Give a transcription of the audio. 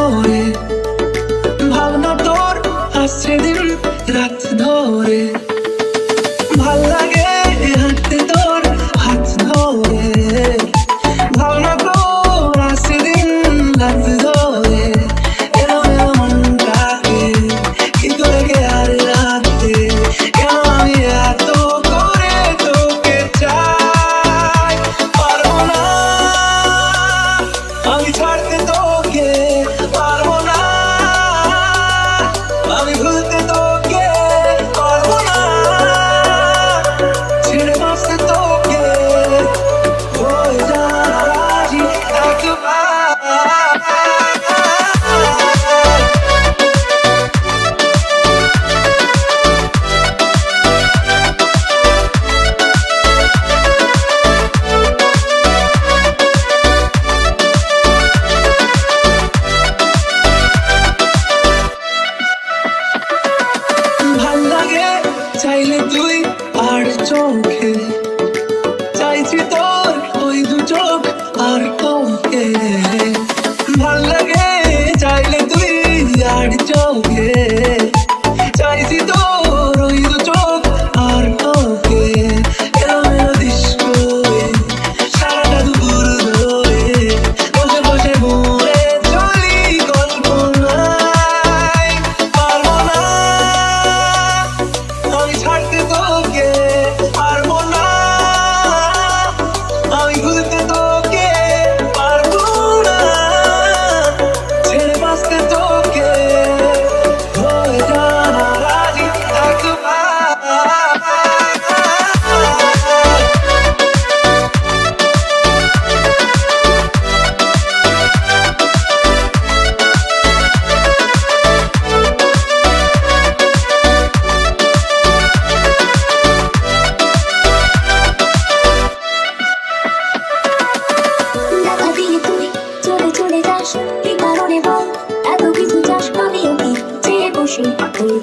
ধরে, ভাবনা তোর আসছে দিন রাত ধরে, ভাল লাগে হাঁটতে তোর হাত ধরে, ভাবনা তোর আসছে দিন রাত ধরে, এলো এলো মনটাকে কি করে গে আর রাতে, কেন আমি এত করে তোকে চাই, পারবো না আমি ছাড়তে তোকে, পারবো না আমি ভুলতে তোকে, পারবো না ছেড়ে বাঁচতে তোকে, হয়ে যা রাজি একবার। ভাল লাগে চাইলে তুই আর চোখে, চাইছি তোর ওই দু চোখ আর তোকে, ভাল লাগে চাইলে তুই আর চোখে, চাইছি তোর ওই দু চোখ আর তোকে, এলো এলো ডিস্কো সারাটা দুপুর ধরে, বসে বসে ঘুরে চলি কল্পনায়, পারবো না আমি ছাড়তে তোকে, পারবো না আমি ভুলতে তোকে, পারবো না ছেড়ে বাঁচতে তোকে, হয়ে যা রাজি একবার। দেখা দিয়ে তুই চলে চলে যাস, কি কারণে বল এত কিছু চাস, আমিও কি চেয়ে বসে তুই